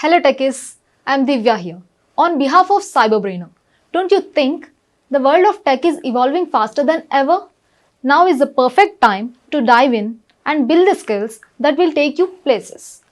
Hello techies, I'm Divya here. On behalf of CyberBrainer, don't you think the world of tech is evolving faster than ever? Now is the perfect time to dive in and build the skills that will take you places.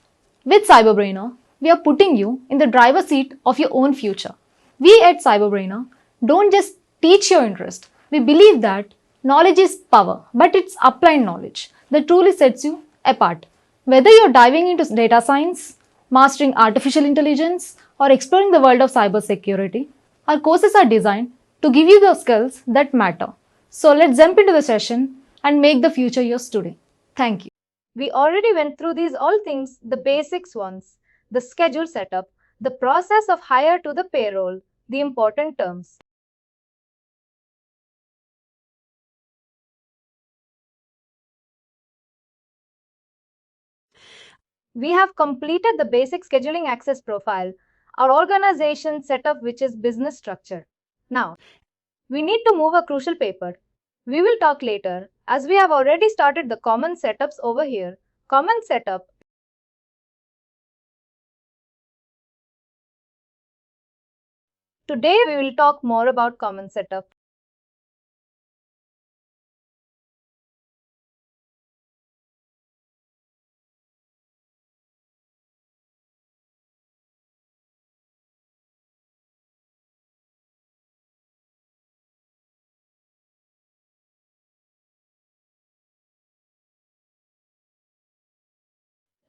With CyberBrainer, we are putting you in the driver's seat of your own future. We at CyberBrainer don't just teach your interest. We believe that knowledge is power, but it's applied knowledge that truly sets you apart. Whether you're diving into data science, mastering artificial intelligence, or exploring the world of cybersecurity, our courses are designed to give you the skills that matter. So let's jump into the session and make the future yours today. Thank you. We already went through these all things, the basics ones, the schedule setup, the process of hire to the payroll, the important terms. We have completed the basic scheduling access profile, our organization setup, which is business structure. Now, we need to move a crucial paper. We will talk later, as we have already started the common setups over here. Common setup. Today we will talk more about common setup.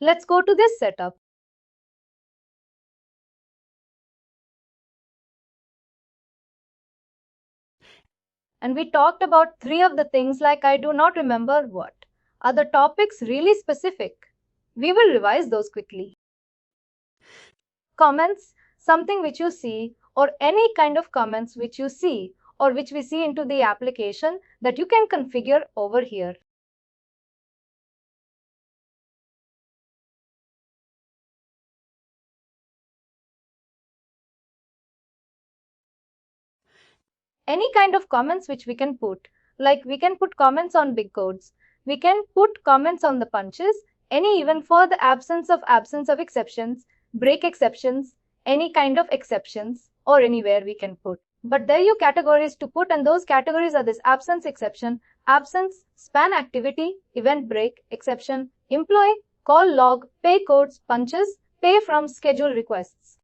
Let's go to this setup. And we talked about three of the things like I do not remember what. Are the topics really specific? We will revise those quickly. Comments, something which you see, or any kind of comments which you see, or which we see into the application that you can configure over here. Any kind of comments which we can put, like we can put comments on big codes, we can put comments on the punches, any even for the absence of exceptions, break exceptions, any kind of exceptions, or anywhere we can put. But there are categories to put, and those categories are this absence exception, absence, span activity, event break, exception, employee, call log, pay codes, punches, pay from schedule requests.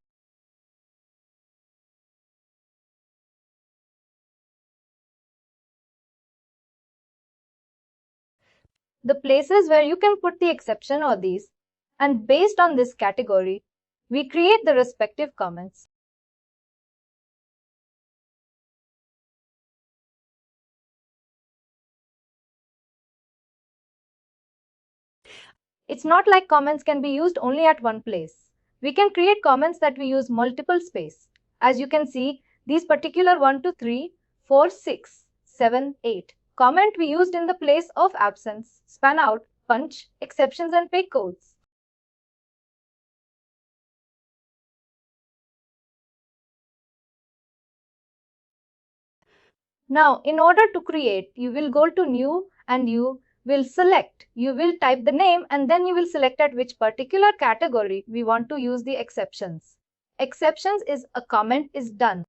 The places where you can put the exception or these, and based on this category, we create the respective comments. It's not like comments can be used only at one place. We can create comments that we use multiple space. As you can see, these particular 1, 2, 3, 4, 6, 7, 8 comment we used in the place of absence, span out, punch, exceptions, and pay codes. Now, in order to create, you will go to new and you will select. You will type the name and then you will select at which particular category we want to use the exceptions. Exceptions is a comment is done.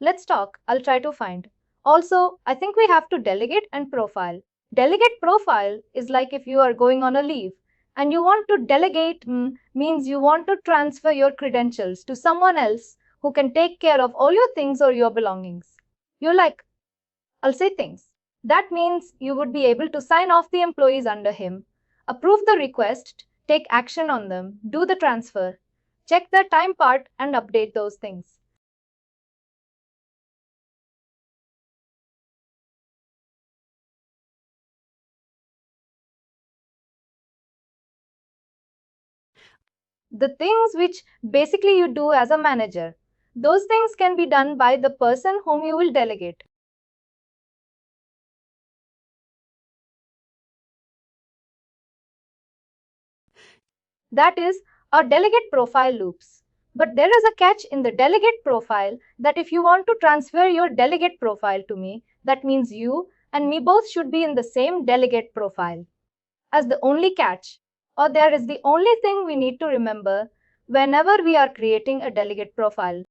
Let's talk. I'll try to find. Also, I think we have to delegate and profile. Delegate profile is like if you are going on a leave and you want to delegate means you want to transfer your credentials to someone else who can take care of all your things or your belongings. You're like, I'll say things. That means you would be able to sign off the employees under him, approve the request, take action on them, do the transfer, check the time part and update those things. The things which basically you do as a manager, those things can be done by the person whom you will delegate. That is our delegate profile loops. But there is a catch in the delegate profile that if you want to transfer your delegate profile to me, that means you and me both should be in the same delegate profile. As the only catch, or there is the only thing we need to remember whenever we are creating a delegate profile.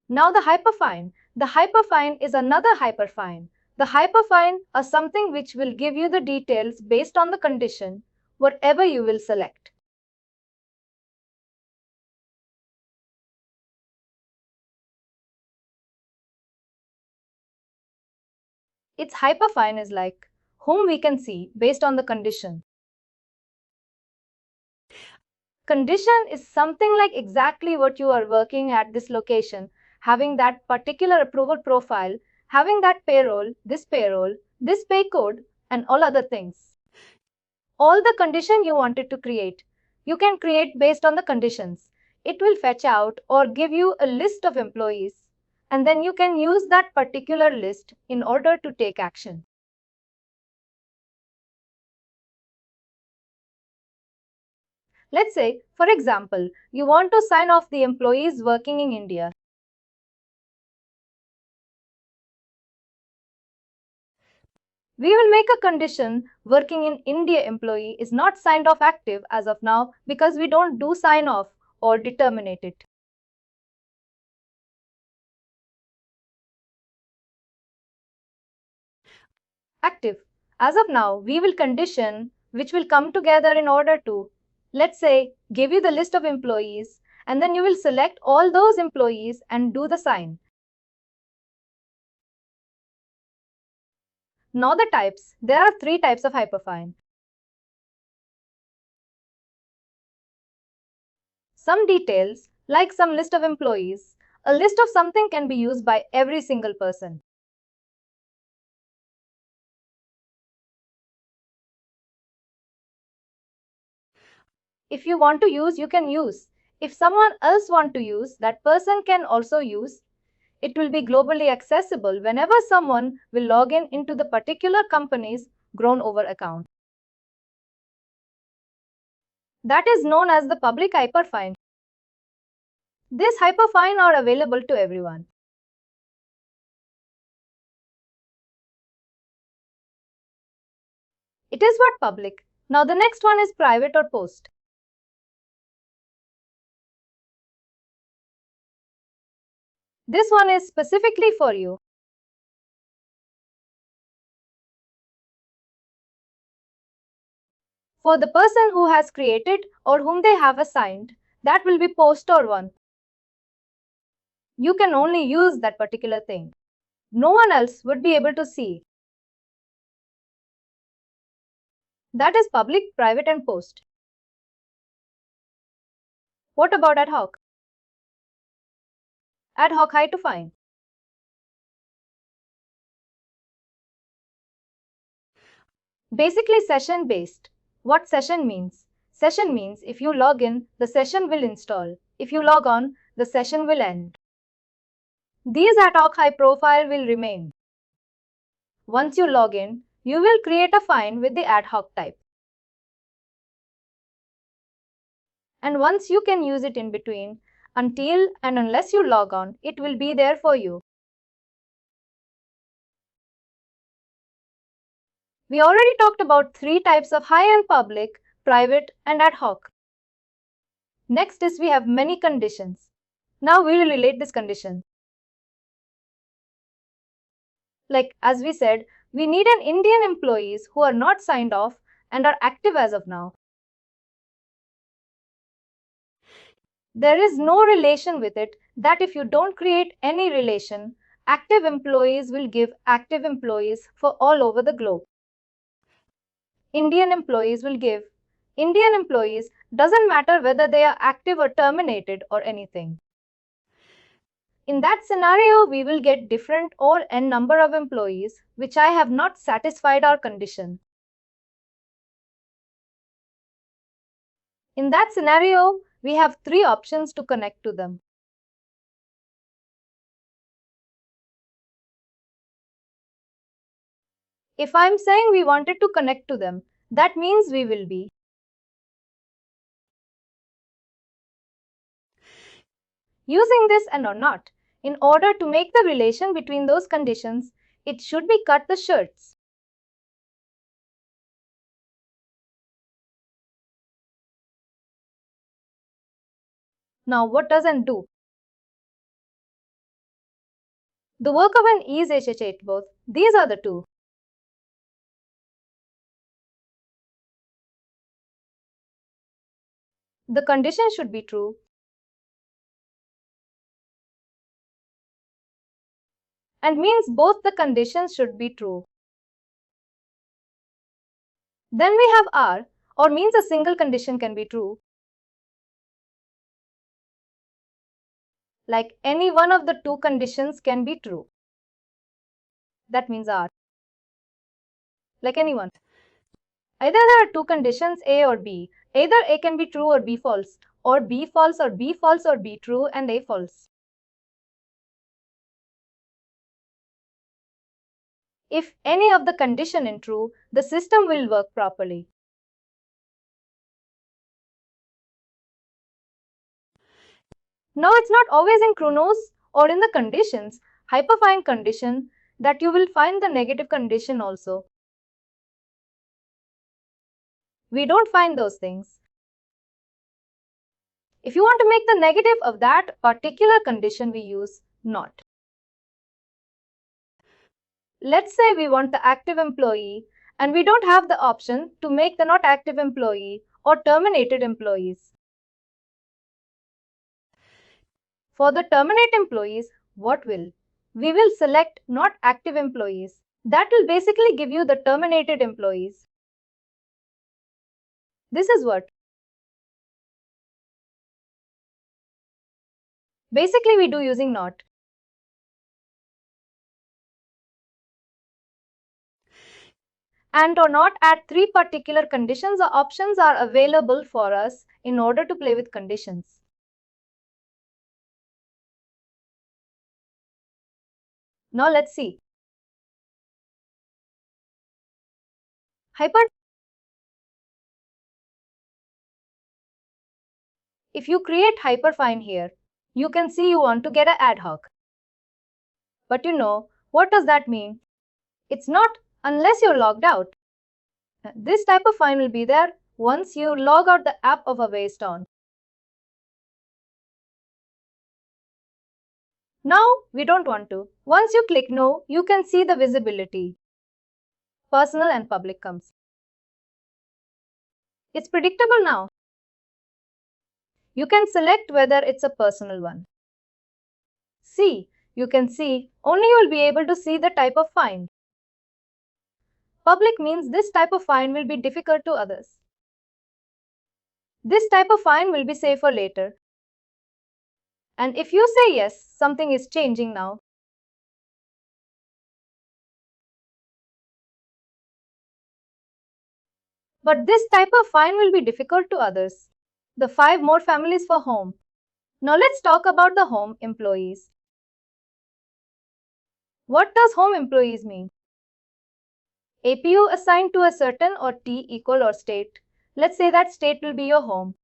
Now the hyperfine. The hyperfine is another hyperfine. The hyperfine are something which will give you the details based on the condition, whatever you will select. Its hyperfine is like whom we can see based on the condition. Condition is something like exactly what you are working at this location, having that particular approval profile, having that payroll, this pay code, and all other things. All the condition you wanted to create, you can create based on the conditions. It will fetch out or give you a list of employees, and then you can use that particular list in order to take action. Let's say, for example, you want to sign off the employees working in India. We will make a condition working in India employee is not signed off active as of now because we don't do sign off or determinate it. Active. As of now, we will condition which will come together in order to, let's say, give you the list of employees and then you will select all those employees and do the sign. Now the types. There are 3 types of hyperfine. Some details, like some list of employees, a list of something can be used by every single person. If you want to use, you can use. If someone else want to use, that person can also use. It will be globally accessible whenever someone will log in into the particular company's grown over account. That is known as the public hyperfine. This hyperfine are available to everyone. It is what public. Now the next one is private or post. This one is specifically for you. For the person who has created or whom they have assigned, that will be post or one. You can only use that particular thing. No one else would be able to see. That is public, private, and post. What about ad hoc? Ad hoc hyperfine. Basically session based. What session means? Session means if you log in, the session will install. If you log on, the session will end. These ad hoc high profile will remain. Once you log in, you will create a fine with the ad hoc type. And once you can use it in between, until and unless you log on, it will be there for you. We already talked about 3 types of high-end public, private, and ad hoc. Next is we have many conditions. Now we will relate this condition. Like as we said, we need an Indian employees who are not signed off and are active as of now. There is no relation with it that if you don't create any relation, active employees will give active employees for all over the globe. Indian employees will give Indian employees, doesn't matter whether they are active or terminated or anything. In that scenario, we will get different or n number of employees, which I have not satisfied our condition. In that scenario, we have 3 options to connect to them. If I'm saying we wanted to connect to them, that means we will be using this and or not. In order to make the relation between those conditions, it should be cut the shirts. Now what does and do? The work of an is HH8 both. These are the two. The condition should be true. And means both the conditions should be true. Then we have R, or means a single condition can be true. Like any one of the two conditions can be true. That means R. Like anyone. Either there are two conditions A or B. Either A can be true or B false, or B false or B false or B true and A false. If any of the condition is true, the system will work properly. Now it's not always in Kronos or in the conditions, hyperfine condition, that you will find the negative condition also. We don't find those things. If you want to make the negative of that particular condition, we use not. Let's say we want the active employee and we don't have the option to make the not active employee or terminated employees. For the terminate employees, what will? We will select not active employees. That will basically give you the terminated employees. This is what? Basically we do using not. And or not at three particular conditions or options are available for us in order to play with conditions. Now let's see. If you create hyperfine here, you can see you want to get a ad hoc. But you know, what does that mean? It's not unless you're logged out. This type of fine will be there once you log out the app of Avast on. Now we don't want to. Once you click no, you can see the visibility. Personal and public comes. It's predictable now. You can select whether it's a personal one. See, you can see, only you will be able to see the type of fine. Public means this type of fine will be difficult to others. This type of fine will be saved for later. And if you say yes, something is changing now. But this type of fine will be difficult to others. The 5 more families for home. Now let's talk about the home employees. What does home employees mean? APU assigned to a certain or T equal or state. Let's say that state will be your home.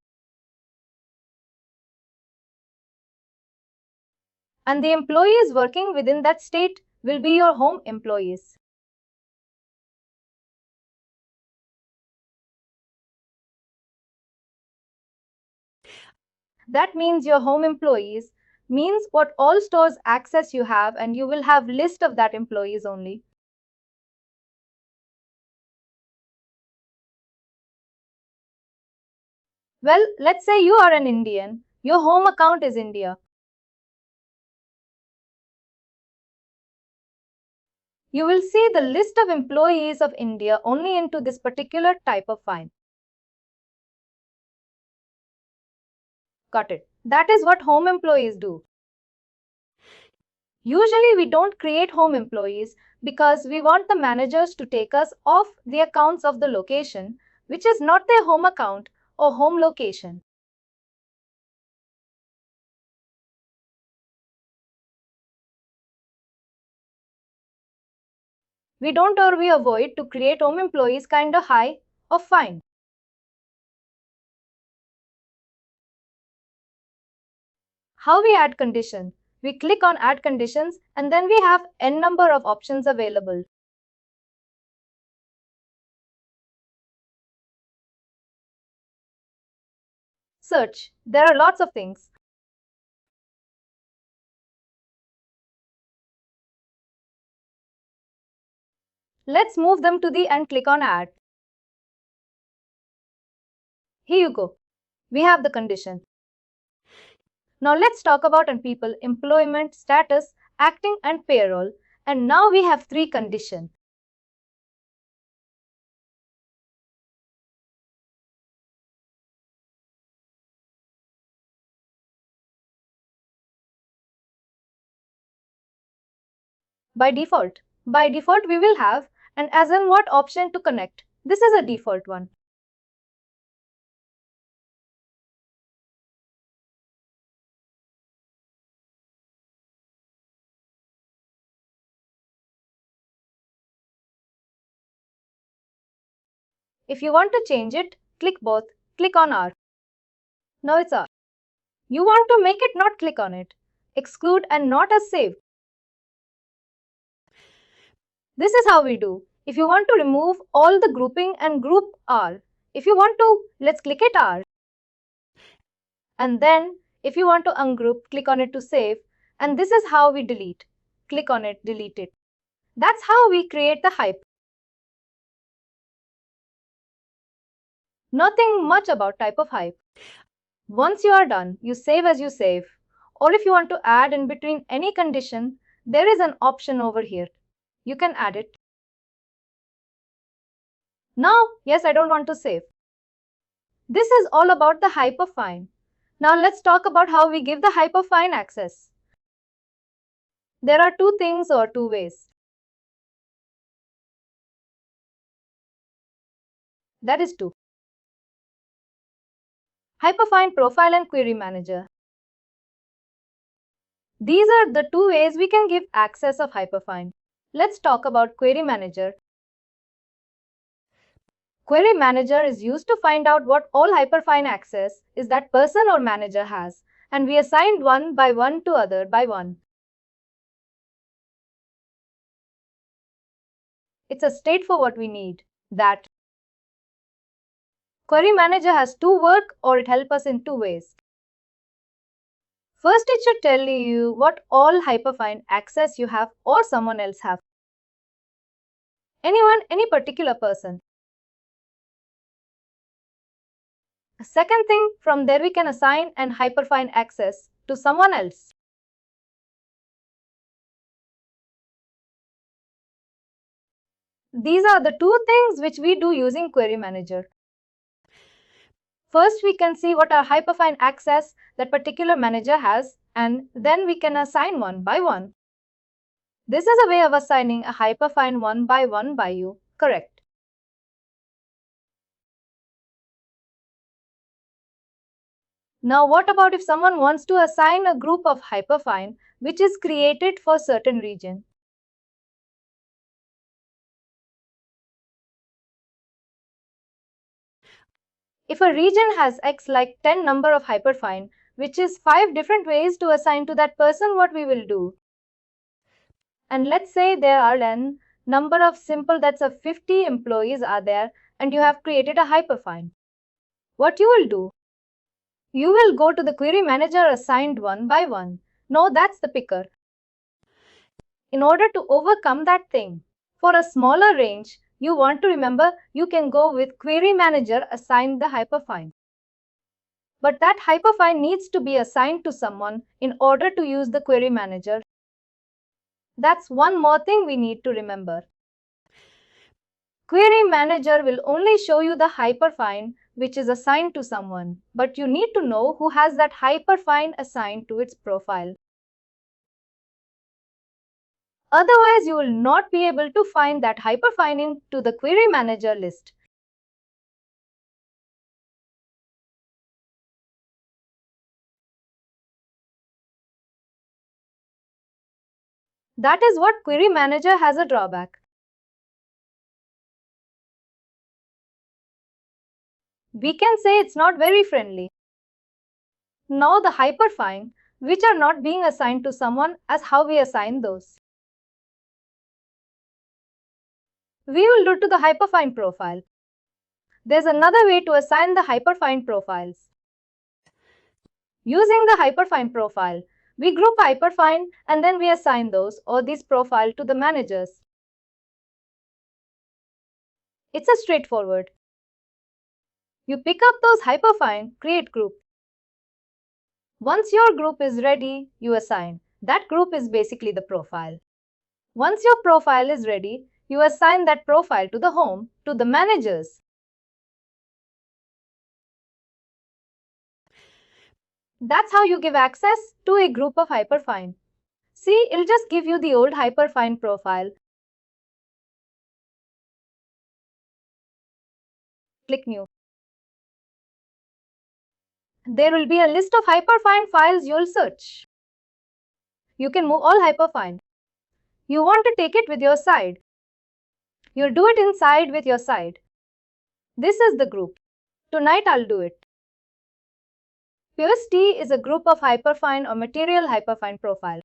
And the employees working within that state will be your home employees. That means your home employees means what all stores access you have, and you will have list of that employees only. Well, let's say you are an Indian. Your home account is India. You will see the list of employees of India only into this particular type of fine. Got it. That is what home employees do. Usually we don't create home employees because we want the managers to take us off the accounts of the location, which is not their home account or home location. We don't or we avoid to create home employees kind of high or fine. How we add condition? We click on add conditions and then we have n number of options available. Search. There are lots of things. Let's move them to the end, click on add. Here you go. We have the condition. Now let's talk about people, employment, status, acting and payroll. And now we have 3 conditions. By default we will have and as in what option to connect. This is a default one. If you want to change it, click both. Click on R. Now it's R. You want to make it not, click on it. Exclude and not as saved. This is how we do. If you want to remove all the grouping and group R. If you want to, let's click it R. And then if you want to ungroup, click on it to save. And this is how we delete. Click on it, delete it. That's how we create the hype. Nothing much about type of hype. Once you are done, you save as you save. Or if you want to add in between any condition, there is an option over here. You can add it. Now, yes, I don't want to save. This is all about the hyperfine. Now let's talk about how we give the hyperfine access. There are 2 things or 2 ways. That is 2. Hyperfine profile and query manager. These are the 2 ways we can give access of hyperfine. Let's talk about query manager. Query manager is used to find out what all hyperfine access is that person or manager has, and we assigned one by one to other by one. It's a state for what we need. That query manager has 2 work or it helps us in 2 ways. First, it should tell you what all hyperfine access you have or someone else have. Anyone, any particular person. Second thing, from there we can assign an hyperfine access to someone else. These are the 2 things which we do using query manager. First, we can see what our hyperfine access that particular manager has, and then we can assign one by one. This is a way of assigning a hyperfine one by you, correct? Now what about if someone wants to assign a group of hyperfine which is created for certain region? If a region has X like 10 number of hyperfine, which is 5 different ways to assign to that person, what we will do? And let's say there are n number of simple, that's a 50 employees are there and you have created a hyperfine. What you will do? You will go to the query manager assigned one by one. No, that's the picker. In order to overcome that thing, for a smaller range, you want to remember you can go with query manager assigned the hyperfine. But that hyperfine needs to be assigned to someone in order to use the query manager. That's one more thing we need to remember. Query manager will only show you the hyperfine which is assigned to someone, but you need to know who has that hyperfine assigned to its profile. Otherwise, you will not be able to find that hyperfine into the query manager list. That is what query manager has a drawback. We can say it's not very friendly. Now the hyperfine which are not being assigned to someone as how we assign those. We will do to the hyperfine profile. There's another way to assign the hyperfine profiles. Using the hyperfine profile, we group hyperfine and then we assign those or this profile to the managers. It's a straightforward. You pick up those hyperfine, create group. Once your group is ready, you assign. That group is basically the profile. Once your profile is ready, you assign that profile to the home, to the managers. That's how you give access to a group of hyperfine. See, it'll just give you the old hyperfine profile. Click New. There will be a list of hyperfine files you'll search. You can move all hyperfine. You want to take it with your side. You'll do it inside with your side. This is the group. Tonight I'll do it. PST is a group of hyperfine or material hyperfine profile,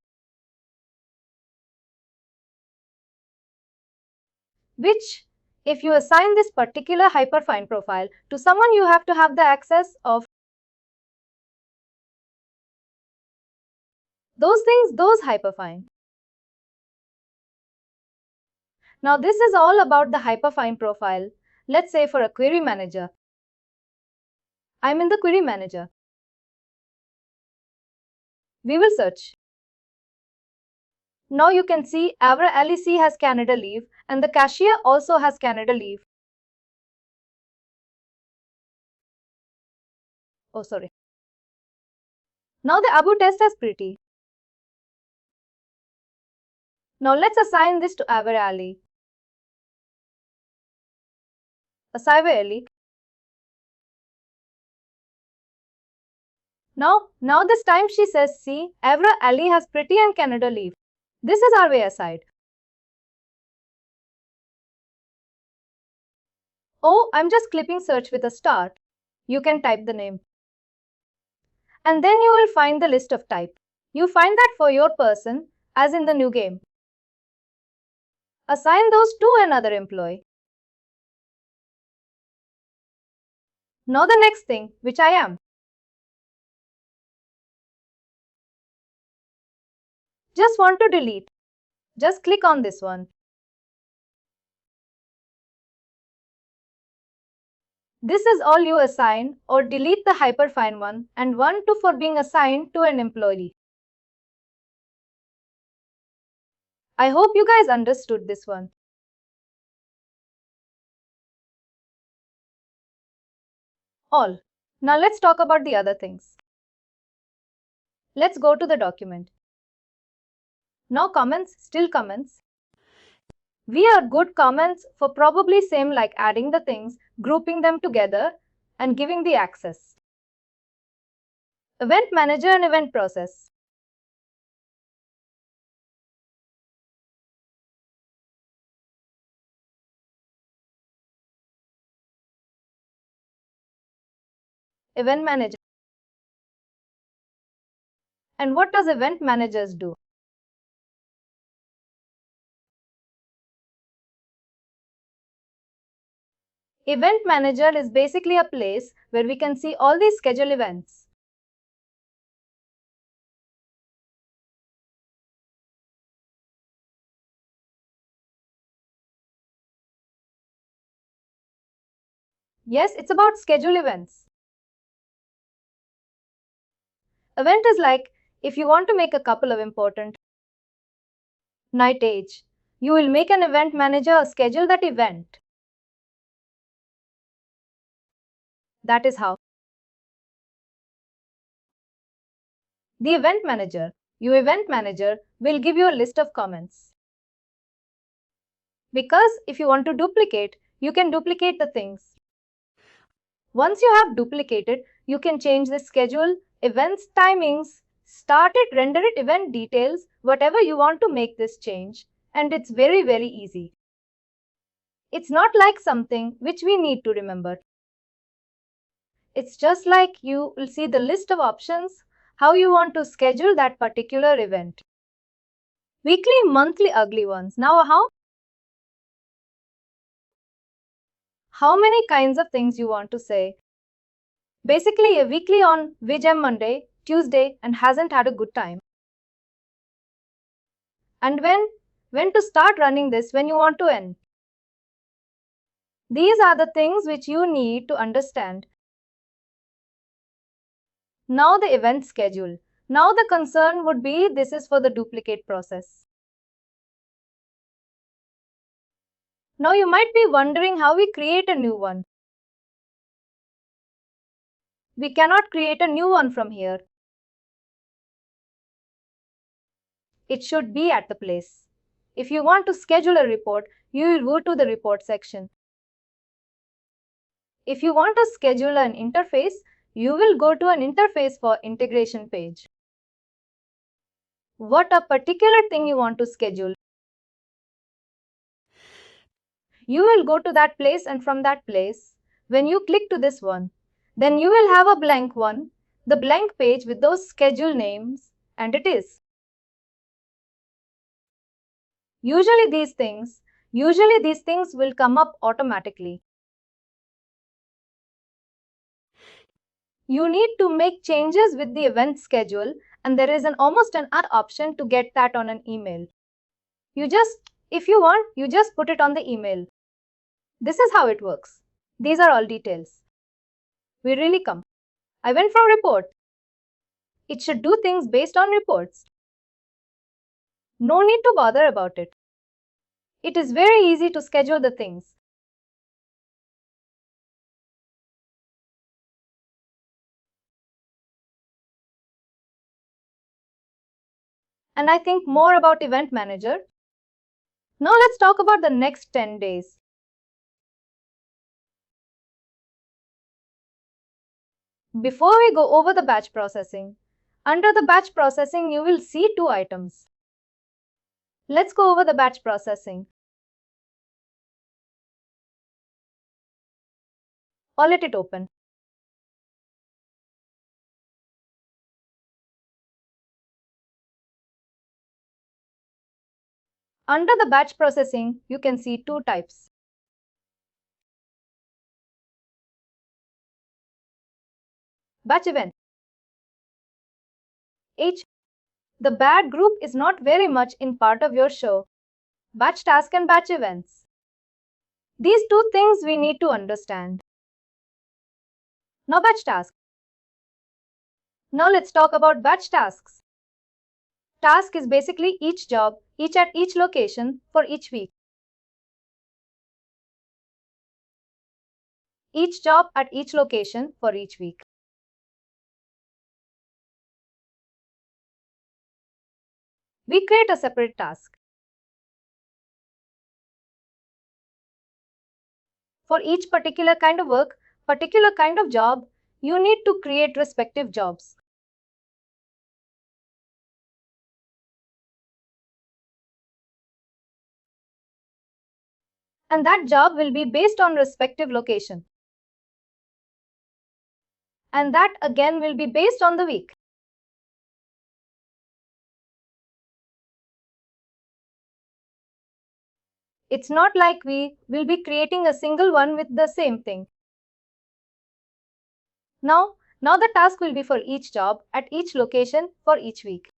which, if you assign this particular hyperfine profile to someone, you have to have the access of those things, those hyperfine. Now this is all about the hyperfine profile. Let's say for a query manager. I'm in the query manager. We will search. Now you can see our LEC has Canada leave and the cashier also has Canada leave. Oh, sorry. Now the Abu test has pretty. Now let's assign this to our Ali. A cyber Ali. Now this time she says, see, Avra Ali has pretty and Canada leave. This is our way aside. Oh, I'm just clipping search with a star. You can type the name. And then you will find the list of type. You find that for your person, as in the new game. Assign those to another employee. Now the next thing, which I am. Just want to delete. Just click on this one. This is all you assign or delete the hyperfine one and one to for being assigned to an employee. I hope you guys understood this one. All. Now let's talk about the other things. Let's go to the document. Now comments, still comments. We are good comments for probably same like adding the things, grouping them together and giving the access. Event manager and event process. Event manager. And what does event managers do? Event manager is basically a place where we can see all these scheduled events. Yes, it's about scheduled events. Event is like if you want to make a couple of important night age, you will make an event manager schedule that event. That is how. The event manager, your event manager, will give you a list of comments. Because if you want to duplicate, you can duplicate the things. Once you have duplicated, you can change the schedule, events, timings, start it, render it, event details, whatever you want to make this change. And it's very, very easy. It's not like something which we need to remember. It's just like you will see the list of options, how you want to schedule that particular event. Weekly, monthly, ugly ones. Now how many kinds of things you want to say? Basically, a weekly on which I'm Monday, Tuesday, and hasn't had a good time. And when to start running this, when you want to end. These are the things which you need to understand. Now the event schedule. Now the concern would be this is for the duplicate process. Now you might be wondering how we create a new one. We cannot create a new one from here. It should be at the place. If you want to schedule a report, you will go to the report section. If you want to schedule an interface, you will go to an interface for integration page. What a particular thing you want to schedule. You will go to that place, and from that place, when you click to this one, then you will have a blank one, the blank page with those schedule names, and it is. Usually these things will come up automatically. You need to make changes with the event schedule, and there is almost an add option to get that on an email. If you want, you just put it on the email. This is how it works. These are all details. We really come. I went from report. It should do things based on reports. No need to bother about it. It is very easy to schedule the things. And I think more about Event Manager. Now let's talk about the next 10 days. Before we go over the batch processing, under the batch processing you will see two items. Let's go over the batch processing. Or let it open. Under the batch processing, you can see two types. Batch event. H. The bad group is not very much in part of your show. Batch task and batch events. These two things we need to understand. Now batch task. Now let's talk about batch tasks. Task is basically each job, each at each location for each week. Each job at each location for each week. We create a separate task. For each particular kind of work, particular kind of job, you need to create respective jobs. And that job will be based on respective location. And that again will be based on the week. It's not like we will be creating a single one with the same thing. Now the task will be for each job at each location for each week.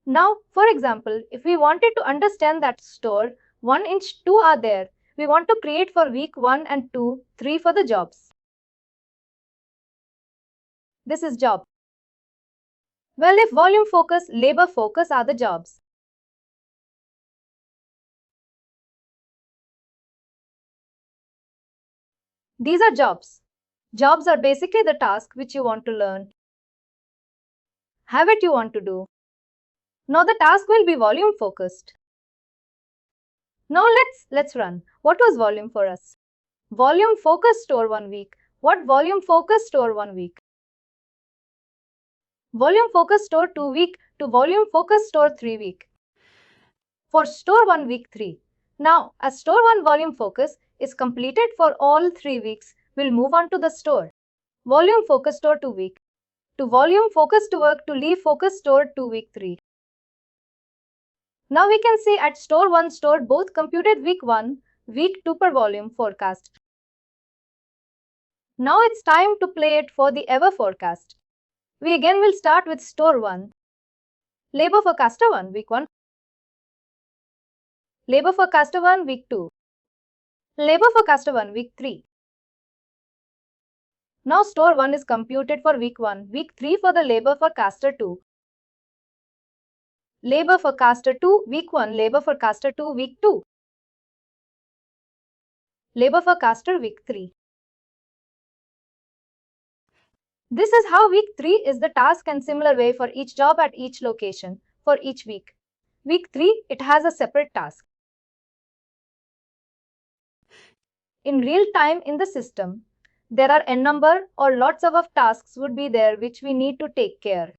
Now, for example, if we wanted to understand that store 1 inch 2 are there, we want to create for week 1 and 2, 3 for the jobs. This is job. Well, if volume focus, labor focus are the jobs. These are jobs. Jobs are basically the task which you want to learn. Habit you want to do. Now the task will be volume focused. Now let's run. What was volume for us? Volume focus store 1 week. What volume focus store 1 week? Volume focus store 2 week to volume focus store 3 week. For store 1 week 3. Now as store 1 volume focus is completed for all 3 weeks, we'll move on to the store. Volume focus store 2 week. to volume focused work to leave focus stored to week 3. Now we can see at store 1 stored both computed week 1, week 2 per volume forecast. Now it's time to play it for the ever forecast. We again will start with store 1. Labor forecaster 1 week 1. Labor forecaster 1 week 2. Labor forecaster 1 week 3. Now store 1 is computed for week 1, week 3 for the labor forecaster 2. Labor forecaster 2 week 1, labor forecaster 2 week 2. Labor forecaster week 3. This is how week 3 is the task and similar way for each job at each location for each week. Week 3, it has a separate task. In real time in the system, there are n number or lots of tasks would be there which we need to take care.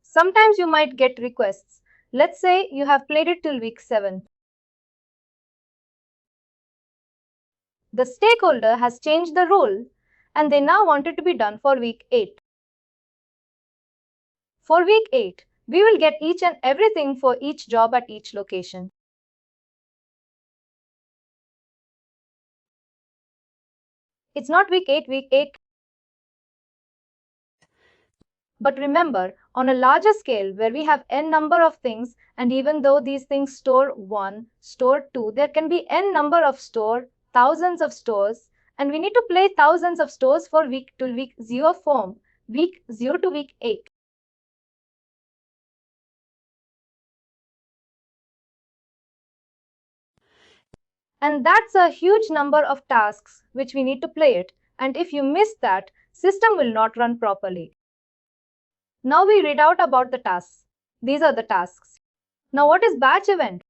Sometimes you might get requests. Let's say you have played it till week 7. The stakeholder has changed the rule and they now want it to be done for week 8. For week 8, we will get each and everything for each job at each location. It's not week 8. But remember, on a larger scale where we have n number of things, and even though these things store 1, store 2, there can be n number of store, thousands of stores, and we need to play thousands of stores for week to week 0 form, week 0 to week 8. And that's a huge number of tasks which we need to play it, and if you miss that, system will not run properly. Now we read out about the tasks. These are the tasks. Now what is batch event?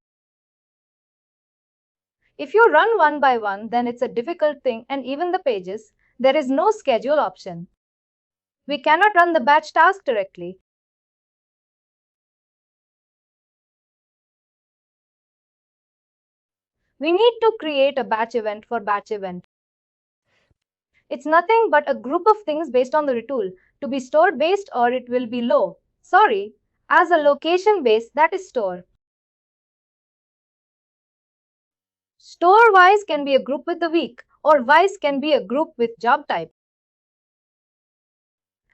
If you run one by one, then it's a difficult thing and even the pages, there is no schedule option. We cannot run the batch task directly. We need to create a batch event for batch event. It's nothing but a group of things based on the retool to be stored based or it will be low. Sorry, as a location base that is store. Store wise can be a group with the week or wise can be a group with job type.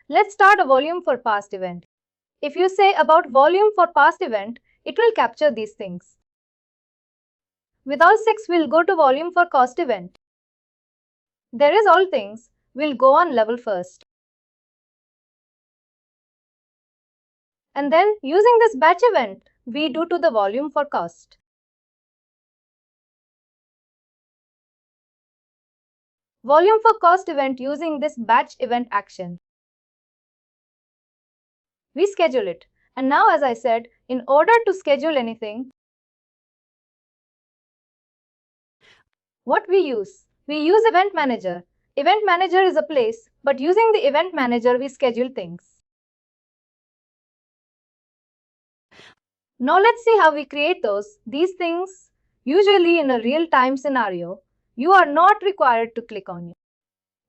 Let's start a volume for past event. If you say about volume for past event, it will capture these things. With all 6, we'll go to volume for cost event. There is all things, we'll go on level first. And then using this batch event, we do to the volume for cost. Volume for cost event using this batch event action. We schedule it. And now as I said, in order to schedule anything, what we use? We use Event Manager. Event Manager is a place, but using the Event Manager we schedule things. Now let's see how we create these things. Usually in a real-time scenario, you are not required to click on it.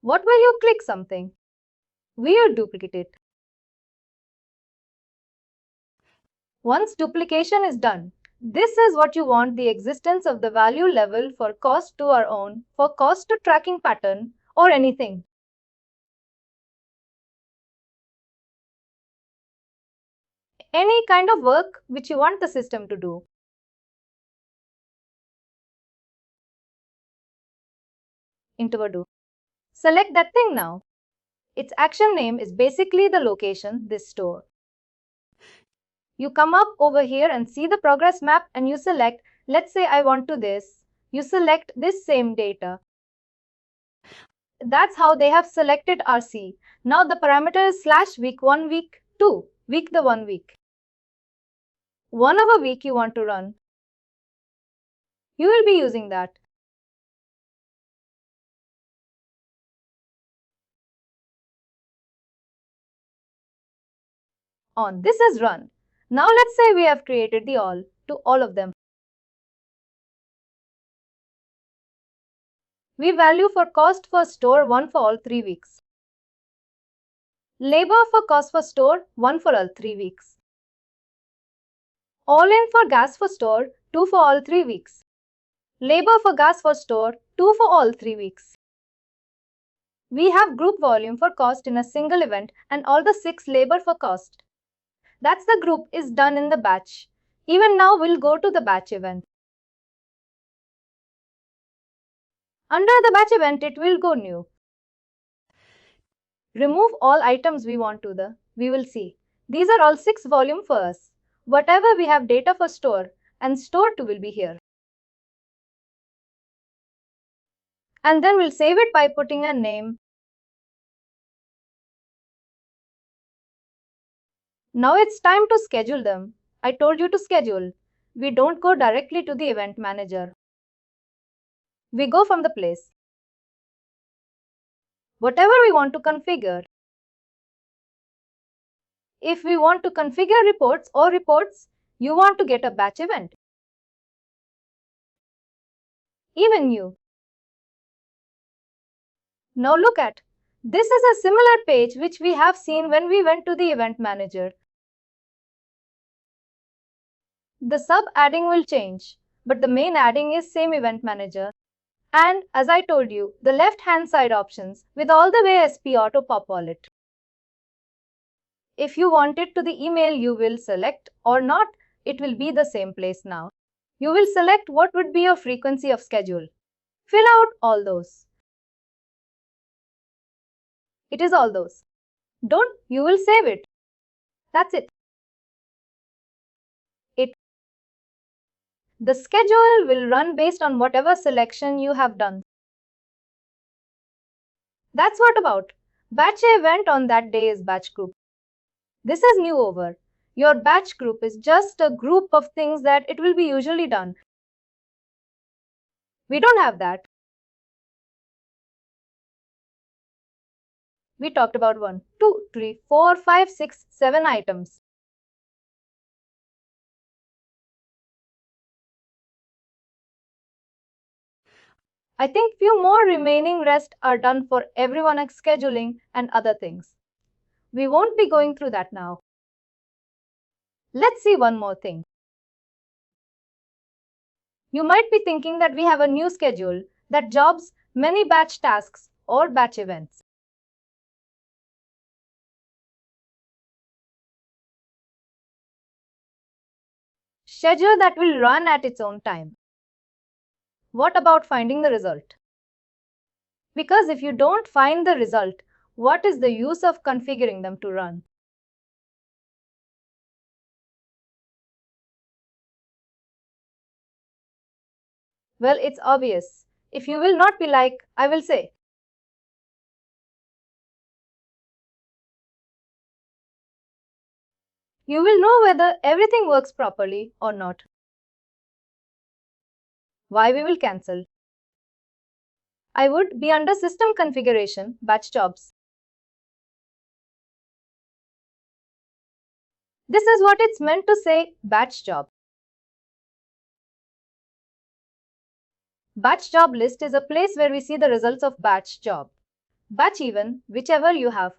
What will you click something? We will duplicate it. Once duplication is done, this is what you want the existence of the value level for cost to our own, for cost to tracking pattern or anything. Any kind of work which you want the system to do. Into a do. Select that thing now. Its action name is basically the location, this store. You come up over here and see the progress map and you select, let's say I want to this. You select this same data. That's how they have selected RC. Now the parameter is /week 1, week 2, week the 1 week. 1 hour week you want to run. You will be using that. on. This is run. Now let's say we have created the all to all of them. We value for cost for store 1 for all 3 weeks. Labor for cost for store 1 for all 3 weeks. All in for gas for store 2 for all 3 weeks. Labor for gas for store 2 for all 3 weeks. We have group volume for cost in a single event and all the 6 labor for cost. That's the group is done in the batch. Even now we'll go to the batch event. Under the batch event it will go new. Remove all items we want to we will see. These are all 6 volume for us. Whatever we have data for store and store 2 will be here. And then we'll save it by putting a name. Now it's time to schedule them. I told you to schedule. We don't go directly to the event manager. We go from the place. Whatever we want to configure. If we want to configure reports, you want to get a batch event. Even you. Now look at. This is a similar page which we have seen when we went to the event manager. The sub adding will change, but the main adding is same event manager. And as I told you, the left hand side options with all the way SP auto pop wallet. If you want it to the email you will select or not, it will be the same place now. You will select what would be your frequency of schedule. Fill out all those. It is all those. Don't, you will save it. That's it. The schedule will run based on whatever selection you have done. That's what about. Batch event on that day is batch group. This is new over. Your batch group is just a group of things that it will be usually done. We don't have that. We talked about 1, 2, 3, 4, 5, 6, 7 items. I think few more remaining rest are done for everyone scheduling and other things. We won't be going through that now. Let's see one more thing. You might be thinking that we have a new schedule that jobs many batch tasks or batch events. Schedule that will run at its own time. What about finding the result? Because if you don't find the result, what is the use of configuring them to run? Well, it's obvious. If you will not be like, I will say. You will know whether everything works properly or not. Why we will cancel. I would be under system configuration, batch jobs. This is what it's meant to say, batch job. Batch job list is a place where we see the results of batch job. Batch even, whichever you have.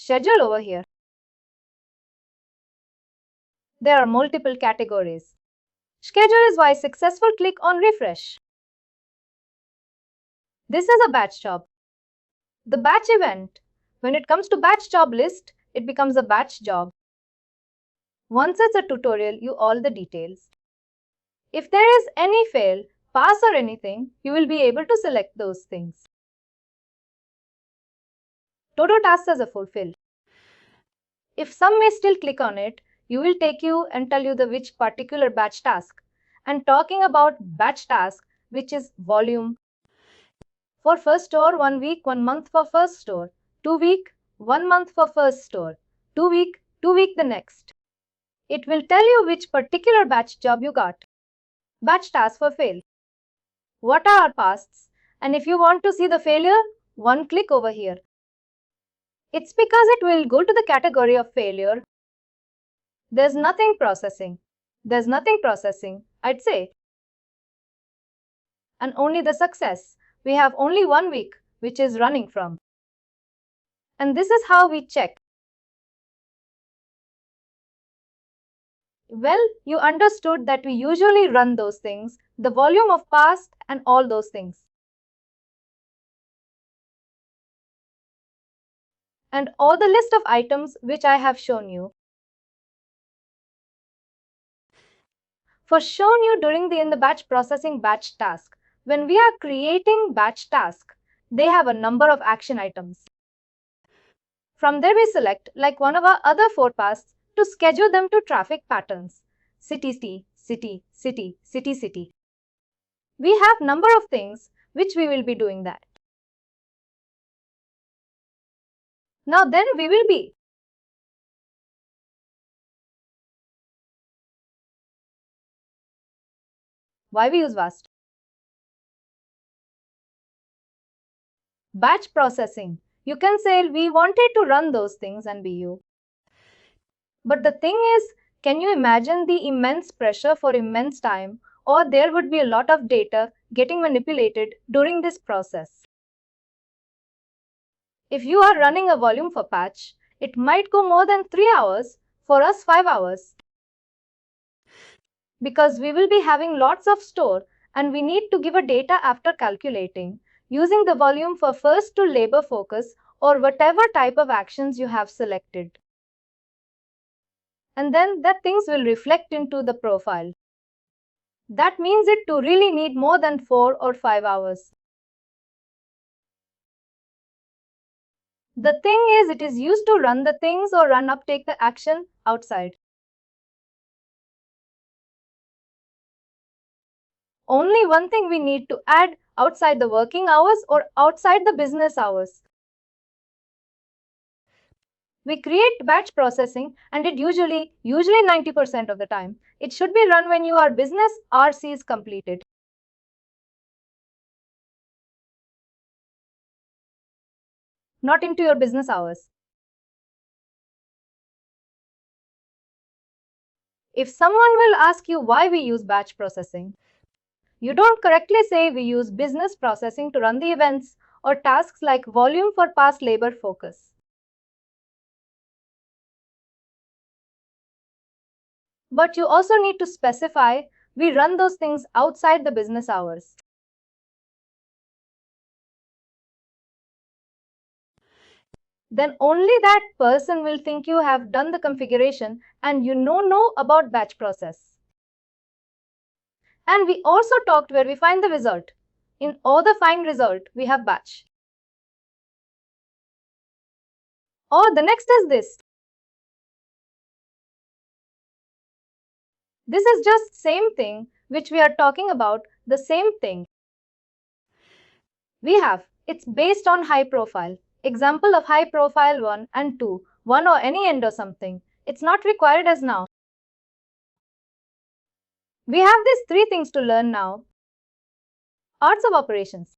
Schedule over here. There are multiple categories. Schedule is why successful click on refresh. This is a batch job. The batch event. When it comes to batch job list, it becomes a batch job. Once it's a tutorial, you all the details. If there is any fail, pass or anything, you will be able to select those things. Todo tasks as a fulfill. If some may still click on it, you will take you and tell you the which particular batch task. And talking about batch task, which is volume. For first store, 1 week, 1 month for first store. 2 week, 1 month for first store. 2 week, 2 week the next. It will tell you which particular batch job you got. Batch task for fail. What are our pasts? And if you want to see the failure, one click over here. It's because it will go to the category of failure. There's nothing processing. There's nothing processing, I'd say. And only the success. We have only 1 week, which is running from. And this is how we check. Well, you understood that we usually run those things, the volume of past and all those things. And all the list of items which I have shown you. For shown you during the in the batch processing batch task. When we are creating batch task, they have a number of action items. From there we select, like one of our other forecasts, to schedule them to traffic patterns. City, city, city, city, city, city. We have number of things which we will be doing that. Now then we will be why we use VAST. Batch processing. You can say we wanted to run those things and BU. But the thing is, can you imagine the immense pressure for immense time, or there would be a lot of data getting manipulated during this process? If you are running a volume for patch, it might go more than 3 hours, for us 5 hours. Because we will be having lots of store and we need to give a data after calculating, using the volume for first to labor focus or whatever type of actions you have selected. And then that things will reflect into the profile. That means it to really need more than 4 or 5 hours. The thing is, it is used to run the things or run up take the action outside. Only one thing we need to add outside the working hours or outside the business hours. We create batch processing and it usually 90% of the time, it should be run when your business RC is completed. Not into your business hours. If someone will ask you why we use batch processing, you don't correctly say we use business processing to run the events or tasks like volume for past labor focus. But you also need to specify we run those things outside the business hours. Then only that person will think you have done the configuration and you know about batch process. And we also talked where we find the result. In all the find result, we have batch. Or the next is this. This is just same thing which we are talking about, the same thing. We have, it's based on high profile. Example of high profile 1 and 2, 1 or any end or something. It's not required as now. We have these 3 things to learn now. Arts of operations.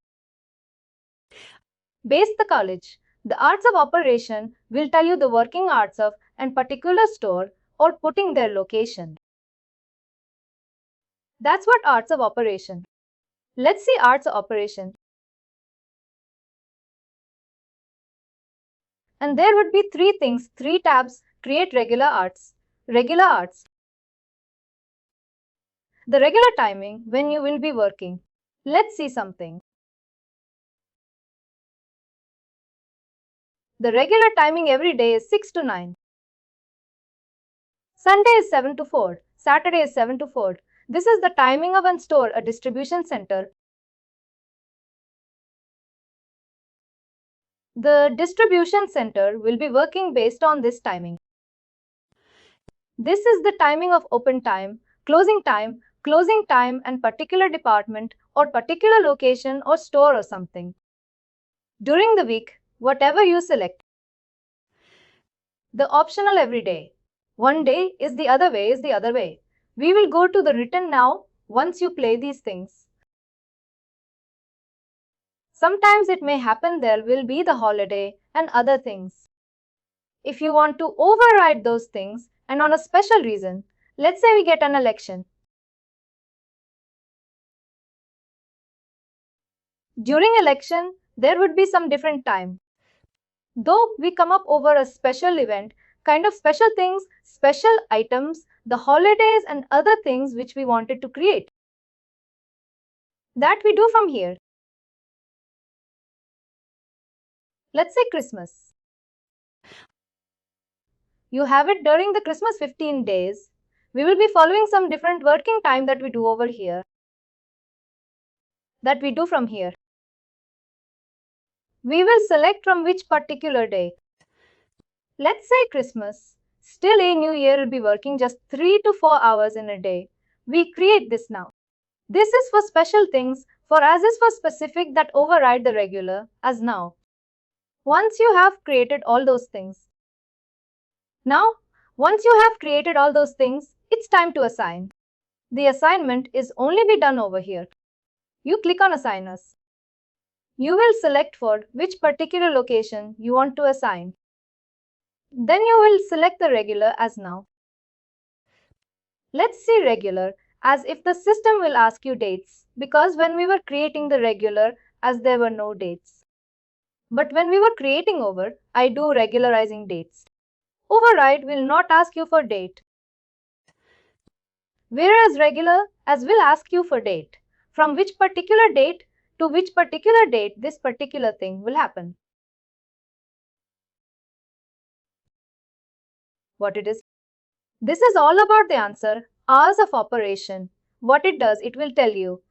Base the college. The arts of operation will tell you the working arts of a particular store or putting their location. That's what arts of operation. Let's see arts of operation. And there would be 3 things, 3 tabs, create regular arts. Regular arts. The regular timing when you will be working. Let's see something. The regular timing every day is 6 to 9. Sunday is 7 to 4. Saturday is 7 to 4. This is the timing of a store, a distribution center. The distribution center will be working based on this timing. This is the timing of open time, closing time, and particular department or particular location or store or something. During the week, whatever you select. The optional every day. One day is the other way is the other way. We will go to the written now once you play these things. Sometimes it may happen there will be the holiday and other things. If you want to override those things and on a special reason, let's say we get an election. During election, there would be some different time. Though we come up over a special event, kind of special things, special items, the holidays and other things which we wanted to create. That we do from here. Let's say Christmas. You have it during the Christmas 15 days. We will be following some different working time that we do over here. That we do from here. We will select from which particular day. Let's say Christmas. Still a new year will be working just 3 to 4 hours in a day. We create this now. This is for special things, for as is for specific that override the regular, as now. Once you have created all those things. Now, once you have created all those things, it's time to assign. The assignment is only be done over here. You click on Assign As. You will select for which particular location you want to assign. Then you will select the regular as now. Let's see regular as if the system will ask you dates, because when we were creating the regular as there were no dates. But when we were creating over, I do regularizing dates. Override will not ask you for date. Whereas regular as will ask you for date. From which particular date to which particular date this particular thing will happen. What it is? This is all about the answer, hours of operation. What it does, it will tell you.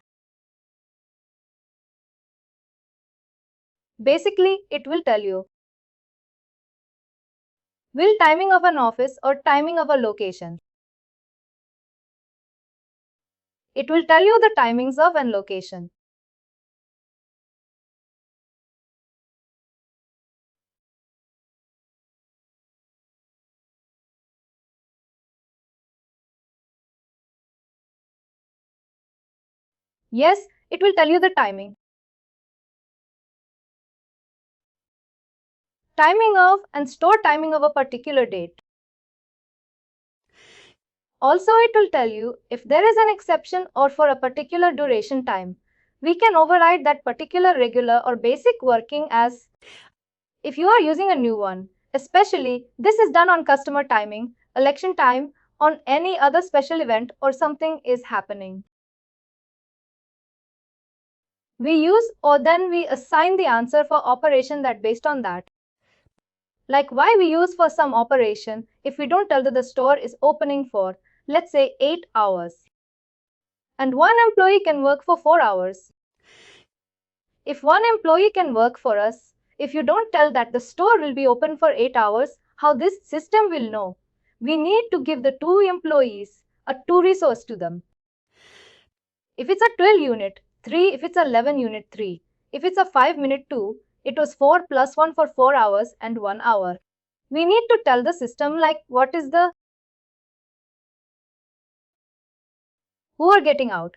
Basically, it will tell you. Will timing of an office or timing of a location. It will tell you the timings of an location. Yes, it will tell you the timing. Timing of and store timing of a particular date. Also, it will tell you if there is an exception or for a particular duration time. We can override that particular regular or basic working as if you are using a new one. Especially, this is done on customer timing, election time, on any other special event or something is happening. We use or then we assign the answer for operation that based on that. Like why we use for some operation if we don't tell that the store is opening for, let's say 8 hours. And one employee can work for 4 hours. If one employee can work for us, if you don't tell that the store will be open for 8 hours, how this system will know? We need to give the 2 employees a 2 resource to them. If it's a 12 unit, 3. If it's a 11 unit, 3. If it's a 5 minute 2, it was 4 plus 1 for 4 hours and 1 hour. We need to tell the system like what is the who are getting out.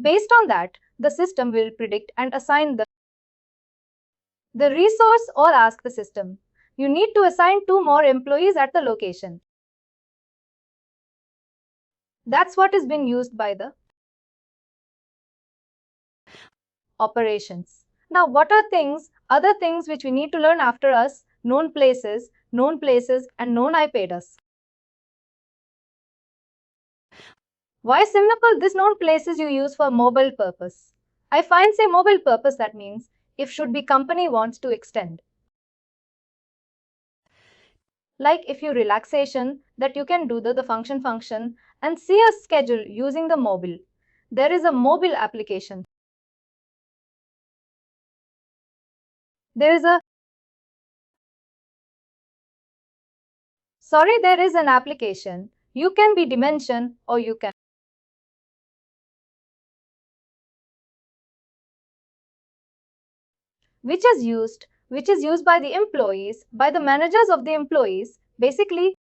Based on that, the system will predict and assign the resource or ask the system. You need to assign 2 more employees at the location. That's what is being used by the operations. Now, what are other things which we need to learn after us? Known places, and known IP address. Why simple? This known places you use for mobile purpose. I find say mobile purpose that means if should be company wants to extend. Like if you relaxation that you can do the function and see a schedule using the mobile. There is a mobile application. There is an application. You can be dimension or you can which is used by the employees, by the managers of the employees, basically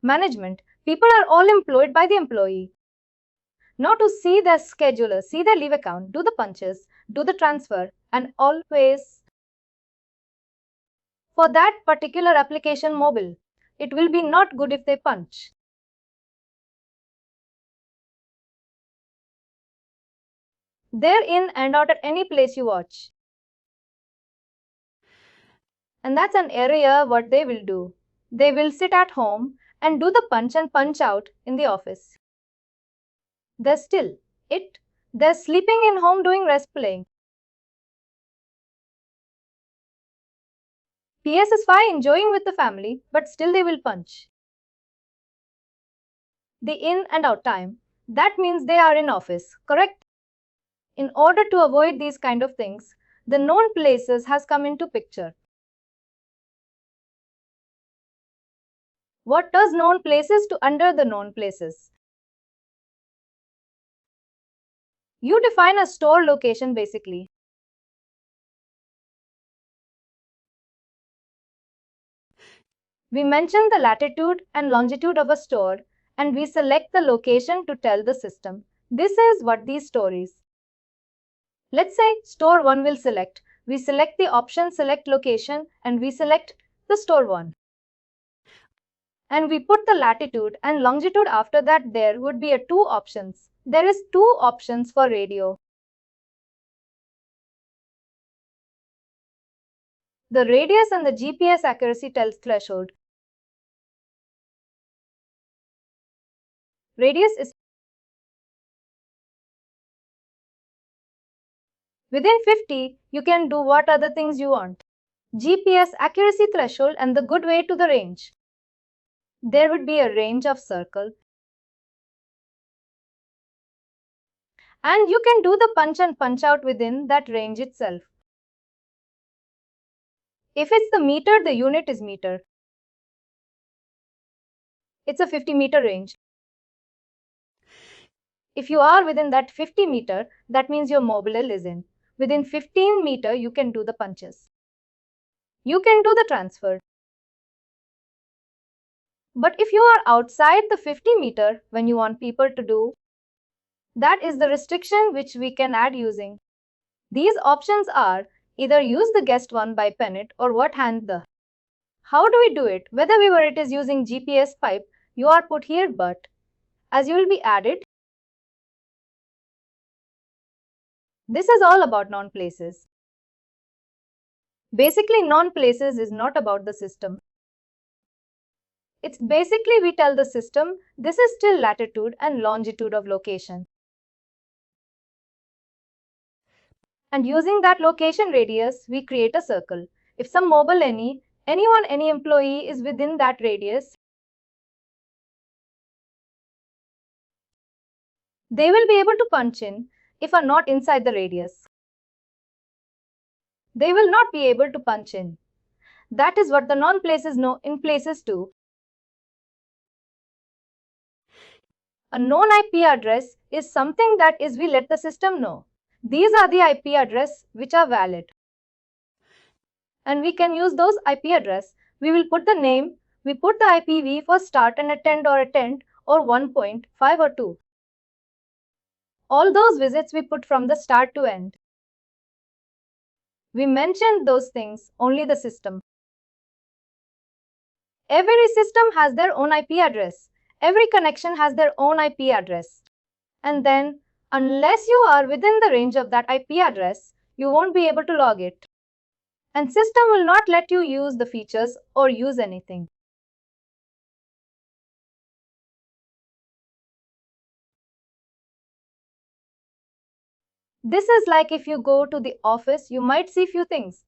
management. People are all employed by the employee. Now to see their scheduler, see their leave account, do the punches, do the transfer, and always for that particular application mobile, it will be not good if they punch. They're in and out at any place you watch. And that's an area what they will do. They will sit at home and do the punch and punch out in the office. They're still it. They're sleeping in home doing rest playing. PS is fine enjoying with the family, but still they will punch. The in and out time, that means they are in office, correct? In order to avoid these kind of things, the known places has come into picture. What does known places to under the known places? You define a store location basically. We mention the latitude and longitude of a store and we select the location to tell the system. This is what these store is. Let's say store 1 will select. We select the option select location and we select the store 1. And we put the latitude and longitude after that there would be a 2 options. There is 2 options for radio. The radius and the GPS accuracy tells threshold. Radius is within 50, you can do what other things you want. GPS accuracy threshold and the good way to the range. There would be a range of circle. And you can do the punch and punch out within that range itself. If it's the meter, the unit is meter. It's a 50 meter range. If you are within that 50 meter, that means your mobile is in. Within 15 meter, you can do the punches. You can do the transfer. But if you are outside the 50 meter when you want people to do, that is the restriction which we can add using. These options are either use the guest one by pennet or what hand the. How do we do it? Whether it is using GPS pipe, you are put here but as you will be added. This is all about non-places. Basically, non-places is not about the system. It's basically we tell the system this is still latitude and longitude of location. And using that location radius, we create a circle. If some mobile any employee is within that radius, they will be able to punch in if are not inside the radius. They will not be able to punch in. That is what the non-places know in places too. A known IP address is something that is we let the system know. These are the IP address which are valid. And we can use those IP address. We will put the name, we put the IPv for start and attend or 1.5 or 2. All those visits we put from the start to end. We mentioned those things, only the system. Every system has their own IP address. Every connection has their own IP address. And then, unless you are within the range of that IP address, you won't be able to log it. And system will not let you use the features or use anything. This is like if you go to the office, you might see few things.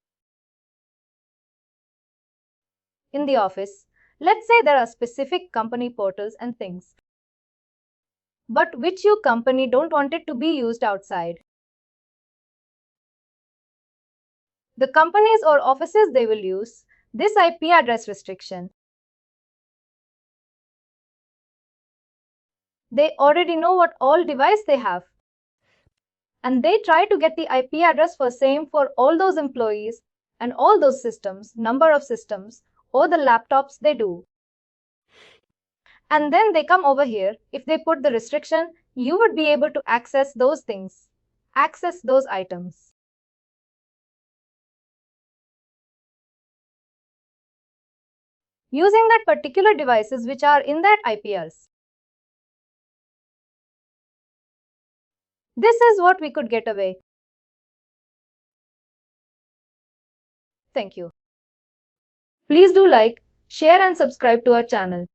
In the office, let's say there are specific company portals and things, but which your company don't want it to be used outside. The companies or offices they will use this IP address restriction. They already know what all device they have. And they try to get the IP address for same for all those employees and all those systems, number of systems, or the laptops they do. And then they come over here. If they put the restriction, you would be able to access those things, access those items. Using that particular devices which are in that IPRs. This is what we could get away. Thank you. Please do like, share and subscribe to our channel.